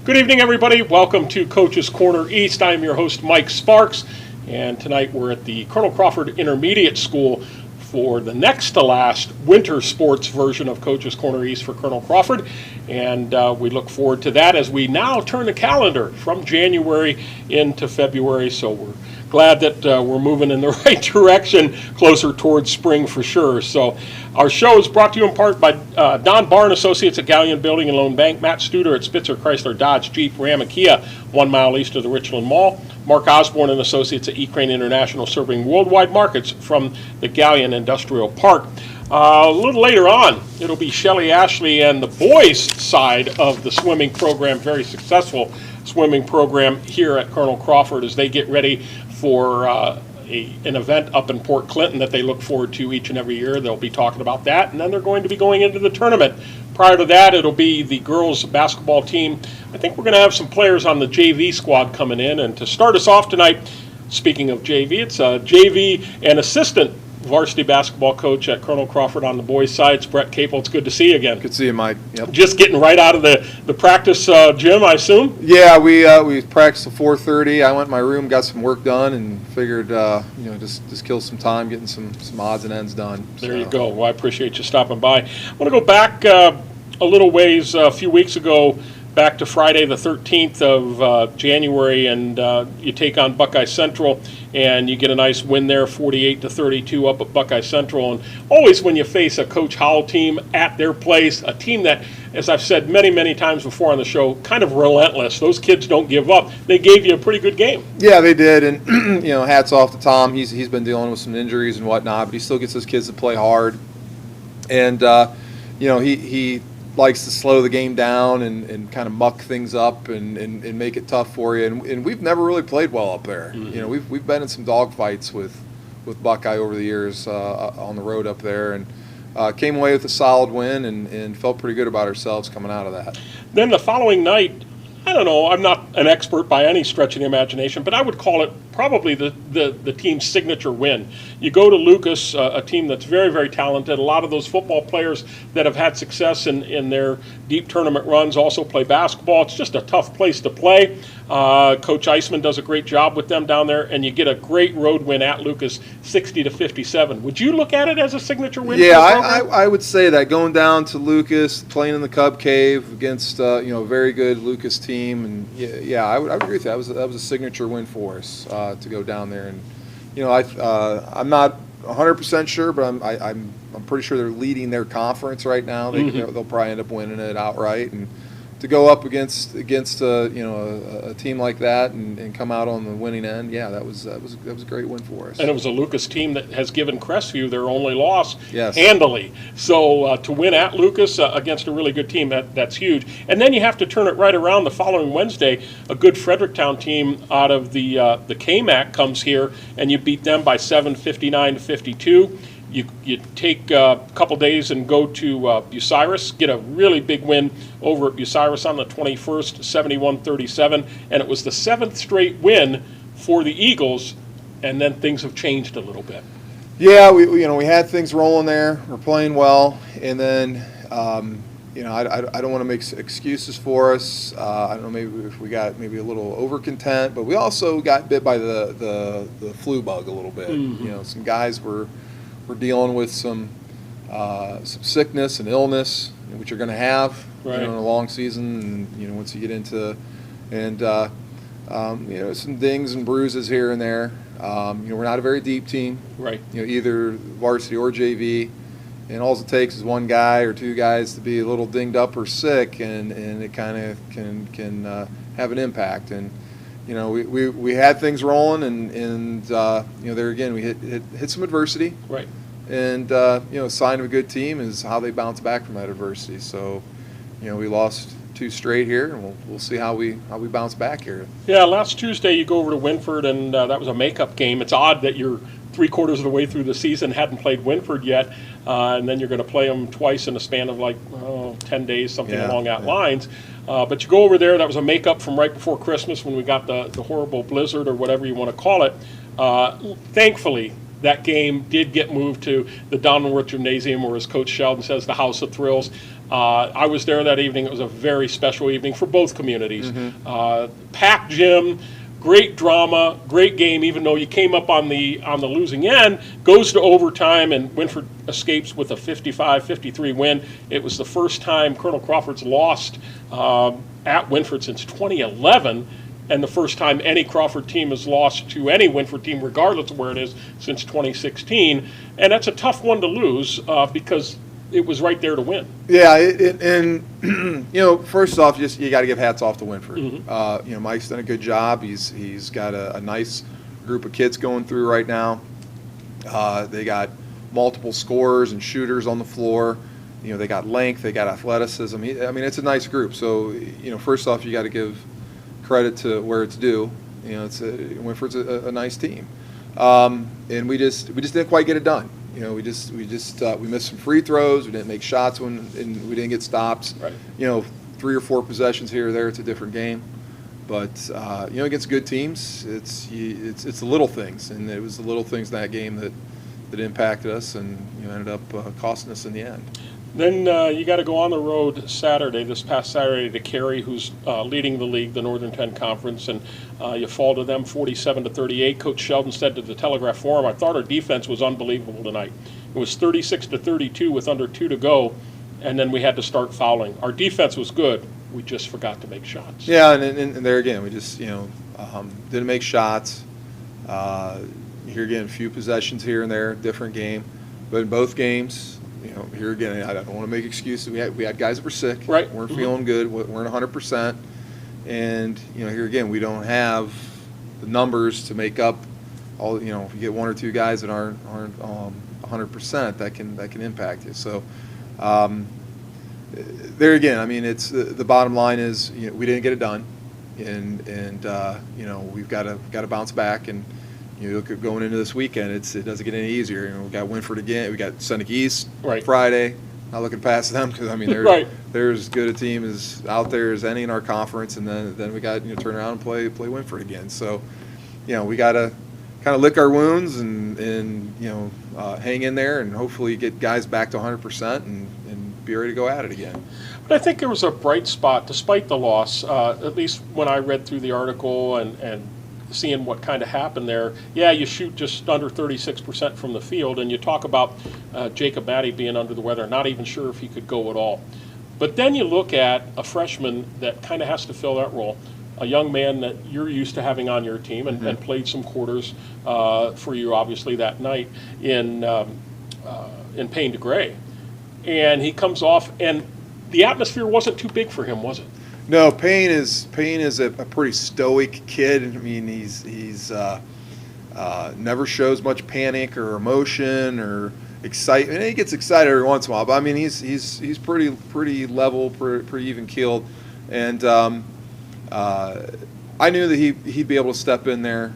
Good evening, everybody. Welcome to Coach's Corner East. I'm your host, Mike Sparks, and tonight we're at the Colonel Crawford Intermediate School for the next to last winter sports version of Coach's Corner East for Colonel Crawford, and we look forward to that as we now turn the calendar from January into February, so we're glad that we're moving in the right direction, closer towards spring for sure. So our show is brought to you in part by Don Barr and Associates at Galleon Building and Loan Bank, Matt Studer at Spitzer Chrysler Dodge Jeep Ram and Kia, 1 mile east of the Richland Mall, Mark Osborne and Associates at E-Crane International, serving worldwide markets from the Galleon Industrial Park. A little later on, it'll be Shelley Ashley and the boys' side of the swimming program, very successful swimming program here at Colonel Crawford as they get ready for an event up in Port Clinton that they look forward to each and every year. They'll be talking about that, and then they're going to be going into the tournament. Prior to that, it'll be the girls' basketball team. I think we're going to have some players on the JV squad coming in, and to start us off tonight, speaking of JV, it's a JV and assistant varsity basketball coach at Colonel Crawford on the boys' side. It's Brett Kaple. It's good to see you again. Good to see you, Mike. Yep. Just getting right out of the practice gym, I assume? Yeah, we practiced at 4:30. I went in my room, got some work done, and figured just kill some time getting some odds and ends done. There you go. Well, I appreciate you stopping by. I want to go back a little ways. A few weeks ago, back to Friday the 13th of January, and you take on Buckeye Central, and you get a nice win there, 48-32 up at Buckeye Central. And always when you face a Coach Howell team at their place, a team that, as I've said many, many times before on the show, kind of relentless. Those kids don't give up. They gave you a pretty good game. Yeah, they did, and hats off to Tom. He's been dealing with some injuries and whatnot, but he still gets his kids to play hard. And he likes to slow the game down and kind of muck things up and make it tough for you. And we've never really played well up there. Mm-hmm. We've been in some dogfights with Buckeye over the years on the road up there, and came away with a solid win and felt pretty good about ourselves coming out of that. Then the following night, I don't know, I'm not an expert by any stretch of the imagination, but I would call it probably the team's signature win. You go to Lucas, a team that's very, very talented. A lot of those football players that have had success in their deep tournament runs also play basketball. It's just a tough place to play. Coach Eisman does a great job with them down there, and you get a great road win at Lucas, 60-57. Would you look at it as a signature win? Yeah, I would say that, going down to Lucas, playing in the Cub Cave against a very good Lucas team, and yeah, I would agree with you. That was a signature win for us to go down there, and I'm not 100% sure, but I'm pretty sure they're leading their conference right now. They'll probably end up winning it outright, and to go up against a team like that and come out on the winning end, yeah, that was a great win for us. And it was a Lucas team that has given Crestview their only loss yes. handily. So to win at Lucas against a really good team, that's huge. And then you have to turn it right around the following Wednesday. A good Fredericktown team out of the KMAC comes here, and you beat them by 7, 59-52. You take a couple days and go to Bucyrus, get a really big win over at Bucyrus on the 21st, 71-37, and it was the 7th straight win for the Eagles, and then things have changed a little bit. Yeah, we had things rolling there. We're playing well, and then I don't want to make excuses for us. I don't know, maybe if we got maybe a little over content, but we also got bit by the flu bug a little bit. Mm-hmm. Some guys were dealing with some sickness and illness, which you're going to have right. In a long season, and once you get into some dings and bruises here and there. We're not a very deep team, right? Either varsity or JV, and all it takes is one guy or two guys to be a little dinged up or sick, and it kind of can have an impact. And we had things rolling, and there again we hit some adversity. Right. And a sign of a good team is how they bounce back from that adversity. So, we lost 2 straight here, and we'll see how we bounce back here. Yeah, last Tuesday you go over to Winford, and that was a makeup game. It's odd that you're 3/4 of the way through the season, hadn't played Winford yet, and then you're going to play them twice in a span of 10 days, something along that lines. But you go over there. That was a makeup from right before Christmas when we got the horrible blizzard or whatever you want to call it. Thankfully, that game did get moved to the Donaldworth Gymnasium, or as Coach Sheldon says, the House of Thrills. I was there that evening. It was a very special evening for both communities. Packed gym, great drama, great game. Even though you came up on the losing end, goes to overtime, and Winford escapes with a 55-53 win. It was the first time Colonel Crawford's lost at Winford since 2011. And the first time any Crawford team has lost to any Winford team, regardless of where it is, since 2016. And that's a tough one to lose because it was right there to win. Yeah, first off, you got to give hats off to Winford. Mike's done a good job. He's got a nice group of kids going through right now. They got multiple scorers and shooters on the floor. They got length, they got athleticism. It's a nice group. So, first off, you got to give credit to where it's due. Winford's a nice team, and we just didn't quite get it done. We missed some free throws. We didn't make shots and we didn't get stops. Right. 3 or 4 possessions here or there. It's a different game, but against good teams, it's the little things, and it was the little things in that game that impacted us and ended up costing us in the end. Then you got to go on the road this past Saturday, to Carrie, who's leading the league, the Northern 10 Conference, and you fall to them 47-38. Coach Sheldon said to the Telegraph Forum, "I thought our defense was unbelievable tonight. It was 36-32 with under 2 to go, and then we had to start fouling. Our defense was good. We just forgot to make shots." Yeah, and there again, we just didn't make shots. Here again, a few possessions here and there, different game, but in both games. Here again, I don't want to make excuses. We had guys that were sick, right? Weren't feeling good, weren't 100%, and here again, we don't have the numbers to make up all. If you get 1 or 2 guys that aren't 100%, that can impact you. So there again, it's the bottom line is we didn't get it done, and we've got to bounce back. And you look at going into this weekend, it doesn't get any easier. We got Winford again. We got Seneca East Friday. Not looking past them because they're as good a team as out there as any in our conference. And then we got turn around and play Winford again. So we got to kind of lick our wounds and hang in there and hopefully get guys back to 100% and be ready to go at it again. But I think there was a bright spot despite the loss. At least when I read through the article and seeing what kind of happened there. Yeah, you shoot just under 36% from the field, and you talk about Jacob Batty being under the weather, not even sure if he could go at all. But then you look at a freshman that kind of has to fill that role, a young man that you're used to having on your team and played some quarters for you, obviously, that night in Payne de Grey. And he comes off, and the atmosphere wasn't too big for him, was it? No, Payne is a pretty stoic kid. He's never shows much panic or emotion or excitement. He gets excited every once in a while, but he's pretty level, pretty even keeled. And I knew that he'd be able to step in there.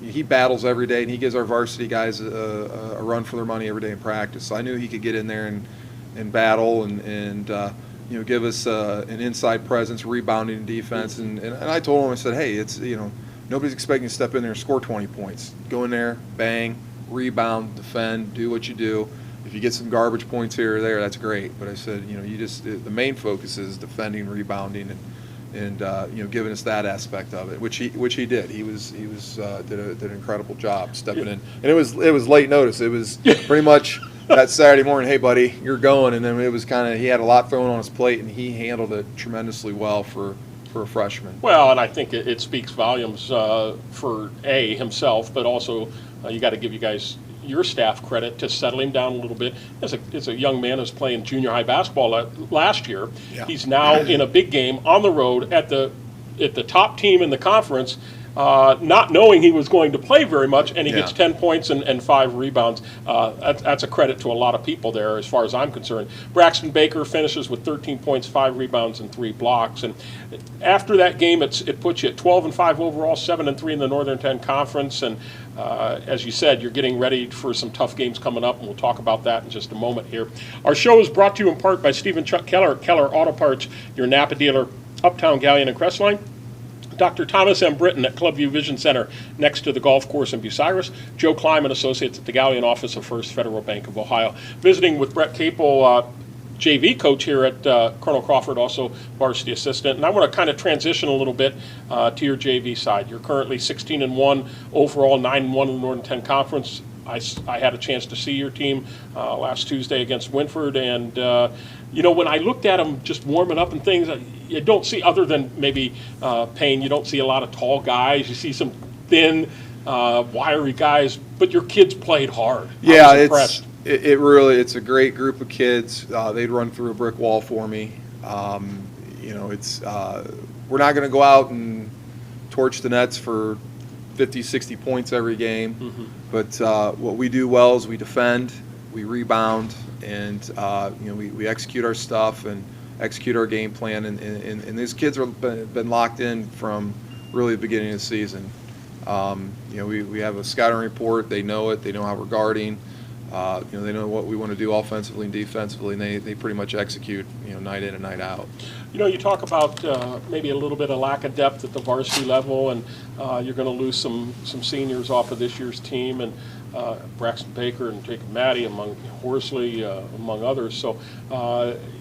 He battles every day, and he gives our varsity guys a run for their money every day in practice. So I knew he could get in there and battle and give us an inside presence, rebounding, and defense. And I told him, I said, hey, it's nobody's expecting you to step in there and score 20 points. Go in there, bang, rebound, defend, do what you do. If you get some garbage points here or there, that's great. But I said, the main focus is defending, rebounding, and giving us that aspect of it, which he did. He did an incredible job stepping in. And it was late notice. It was pretty much that Saturday morning, hey buddy, you're going, and then it was he had a lot thrown on his plate, and he handled it tremendously well for a freshman. Well, and I think it speaks volumes for himself, but also you got to give your staff credit to settle him down a little bit. As a young man who's playing junior high basketball last year, he's now in a big game on the road at the top team in the conference. Not knowing he was going to play very much, and he gets 10 points and 5 rebounds. That's a credit to a lot of people there, as far as I'm concerned. Braxton Baker finishes with 13 points, 5 rebounds, and 3 blocks. And after that game, it puts you at 12-5 overall, 7-3 in the Northern 10 Conference. And as you said, you're getting ready for some tough games coming up, and we'll talk about that in just a moment here. Our show is brought to you in part by Stephen Chuck Keller, Keller Auto Parts, your Napa dealer, Uptown, Galleon, and Crestline. Dr. Thomas M. Britton at Clubview Vision Center next to the golf course in Bucyrus. Joe Klein and Associates at the Galleon office of First Federal Bank of Ohio. Visiting with Brett Kaple JV coach here at Colonel Crawford, also varsity assistant. And I want to kind of transition a little bit to your JV side. You're currently 16-1 overall, 9-1 in the Northern 10 Conference. I had a chance to see your team last Tuesday against Winford, and when I looked at them just warming up and things, you don't see, other than maybe Payne, you don't see a lot of tall guys. You see some thin, wiry guys, but your kids played hard. Yeah, I was impressed. It's a great group of kids. They'd run through a brick wall for me. We're not going to go out and torch the nets for 50, 60 points every game. Mm-hmm. But what we do well is we defend, we rebound, and we execute our stuff and execute our game plan. And these kids have been locked in from really the beginning of the season. We have a scouting report. They know it. They know how we're guarding. They know what we want to do offensively and defensively, and they pretty much execute, night in and night out. You talk about maybe a little bit of lack of depth at the varsity level, and you're going to lose some seniors off of this year's team, and Braxton Baker and Jacob Batty, among Horsley, among others. So,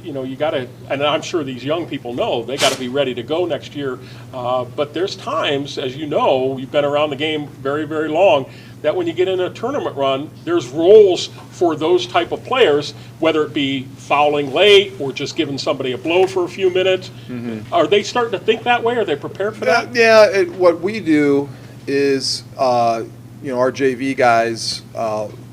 you got to, and I'm sure these young people know they got to be ready to go next year. But there's times, as you know, you've been around the game very, very long, that when you get in a tournament run, there's roles for those type of players, whether it be fouling late or just giving somebody a blow for a few minutes. Mm-hmm. Are they starting to think that way? Are they prepared for that? Yeah, what we do is, our JV guys,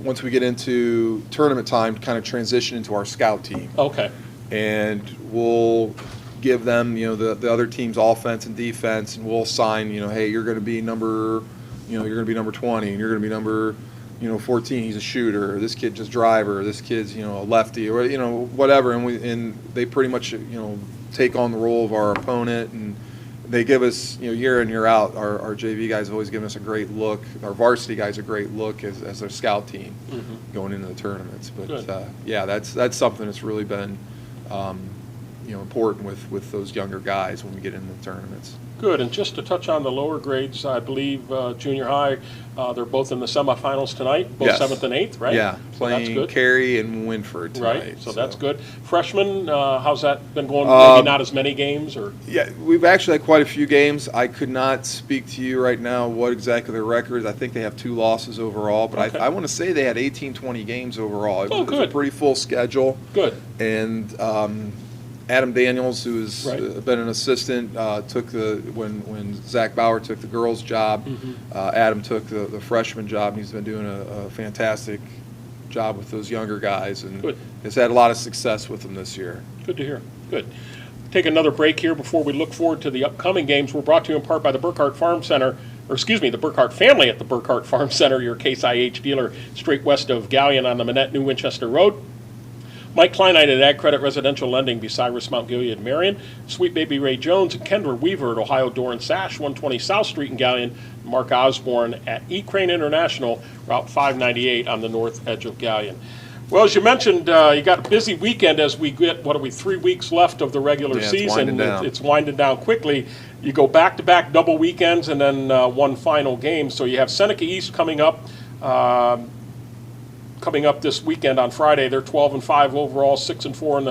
once we get into tournament time, kind of transition into our scout team. Okay. And we'll give them, the other team's offense and defense, and we'll assign, hey, you're going to be number 20, and you're going to be number, 14. He's a shooter. Or this kid just driver. Or this kid's, a lefty, or whatever. And they pretty much, take on the role of our opponent, and they give us, year in, year out. Our JV guys always give us a great look. Our varsity guys a great look as their scout team going into the tournaments. But that's something that's really been, important with those younger guys when we get into the tournaments. Good, and just to touch on the lower grades, I believe junior high, they're both in the semifinals tonight, both 7th and 8th, right? Yeah, playing Carrie and Winford tonight. Right, so that's good. Freshmen, how's that been going? Maybe not as many games? Or Yeah, we've actually had quite a few games. I could not speak to you right now what exactly their record is. I think they have 2 losses overall, but okay. I want to say they had 18, 20 games overall. It was a pretty full schedule. Good. And Adam Daniels, who's been an assistant, took when Zach Bauer took the girls' job. Adam took the freshman job, and he's been doing a fantastic job with those younger guys, and has had a lot of success with them this year. Good to hear. Good. Take another break here before we look forward to the upcoming games. We're brought to you in part by the Burkhart Farm Center, the Burkhart family at the Burkhart Farm Center, your Case IH dealer straight west of Galleon on the Manette New Winchester Road. Mike Kleinite at Ag Credit Residential Lending, Bucyrus, Mount Gilead, Marion. Sweet Baby Ray Jones and Kendra Weaver at Ohio Door and Sash, 120 South Street in Galleon. Mark Osborne at E-Crane International, Route 598 on the north edge of Galleon. Well, as you mentioned, you got a busy weekend as we get, 3 weeks left of the regular season. It's winding down quickly. You go back-to-back double weekends and then one final game. So you have Seneca East coming up this weekend on Friday. They're 12-5 overall, 6-4 in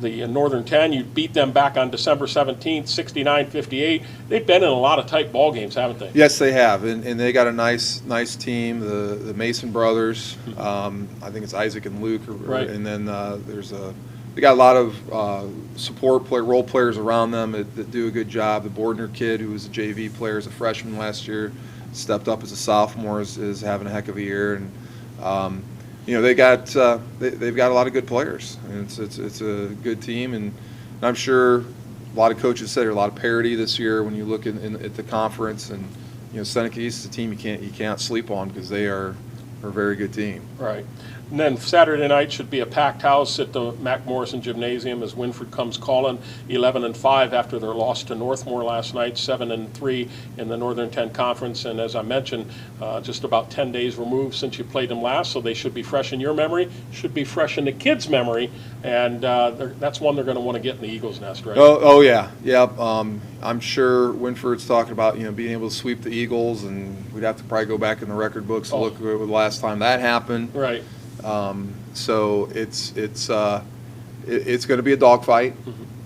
the Northern 10. You beat them back on December 17th, 69-58. They've been in a lot of tight ball games, haven't they? Yes, they have, and they got a nice team. The Mason brothers, I think it's Isaac and Luke, and then they got a lot of role players around them that do a good job. The Bordner kid, who was a JV player as a freshman last year, stepped up as a sophomore, is having a heck of a year, and they've got a lot of good players, and it's a good team, and I'm sure a lot of coaches said there's a lot of parity this year when you look at the conference, and Seneca East is a team you can't sleep on because they are a very good team. Right. And then Saturday night should be a packed house at the Mac Morrison Gymnasium as Winford comes calling, 11-5 after their loss to Northmore last night, 7-3 in the Northern 10 Conference. And as I mentioned, just about 10 days removed since you played them last, so they should be fresh in your memory, should be fresh in the kids' memory, and that's one they're going to want to get in the Eagles' nest, right? Oh yeah. I'm sure Winford's talking about being able to sweep the Eagles, and we'd have to probably go back in the record books to look at the last time that happened. Right. So it's it's going to be a dogfight.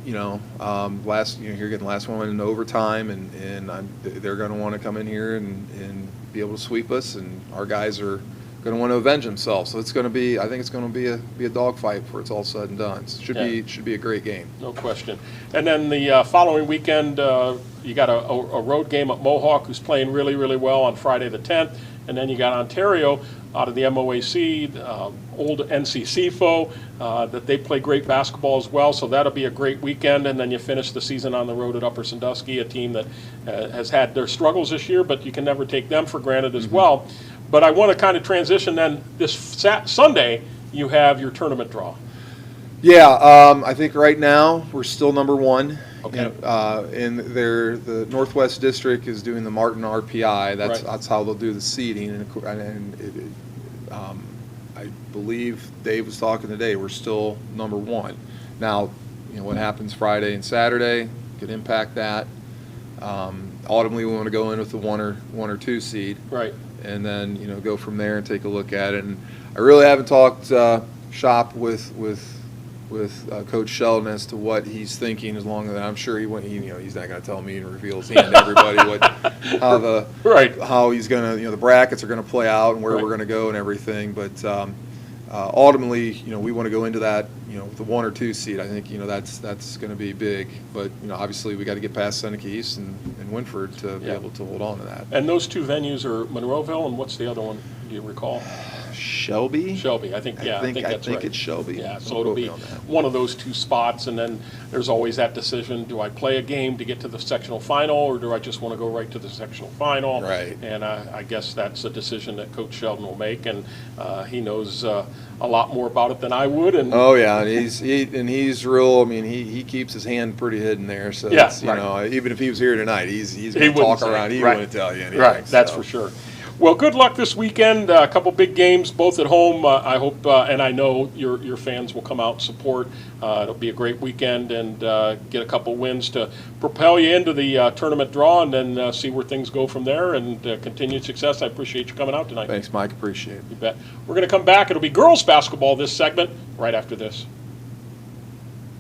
You know, you're getting the last one in overtime, and they're going to want to come in here and be able to sweep us, and our guys are going to want to avenge themselves. So it's going to be, I think it's going to be a dogfight before it's all said and done. So it should be a great game. No question. And then the following weekend, you got a road game at Mohawk, who's playing really, really well on Friday the 10th, and then you got Ontario out of the MOAC, old NCC foe, that they play great basketball as well, so that'll be a great weekend. And then you finish the season on the road at Upper Sandusky, a team that has had their struggles this year, but you can never take them for granted as well. But I want to kind of transition then. This Sunday, you have your tournament draw. Yeah, I think right now we're still number one. Okay. And the Northwest District is doing the Martin RPI. That's how they'll do the seeding. And I believe Dave was talking today. We're still number one. Now, what happens Friday and Saturday could impact that. Ultimately, we want to go in with the one or two seed. Right. And then go from there and take a look at it. And I really haven't talked shop with Coach Sheldon as to what he's thinking. As long as I'm sure he's not going to tell me and reveal his hand to everybody how he's going to the brackets are going to play out and where we're going to go and everything. But ultimately, we want to go into that with the one or two seed. I think that's going to be big. But obviously we got to get past Seneca East and Winford to be able to hold on to that. And those two venues are Monroeville, and what's the other one? Do you recall? Shelby, I think that's right. It's Shelby. Yeah, so it'll be one of those two spots, and then there's always that decision: do I play a game to get to the sectional final, or do I just want to go right to the sectional final? Right. And I guess that's a decision that Coach Sheldon will make, and he knows a lot more about it than I would. And oh yeah, and he's real. I mean, he keeps his hand pretty hidden there. So even if he was here tonight, he's going to talk around. He wouldn't tell you anything. Right. That's for sure. Well, good luck this weekend. A couple big games, both at home. I hope and I know your fans will come out and support. It'll be a great weekend and get a couple wins to propel you into the tournament draw, and then see where things go from there, and continued success. I appreciate you coming out tonight. Thanks, Mike. Appreciate it. You bet. We're going to come back. It'll be girls basketball this segment right after this.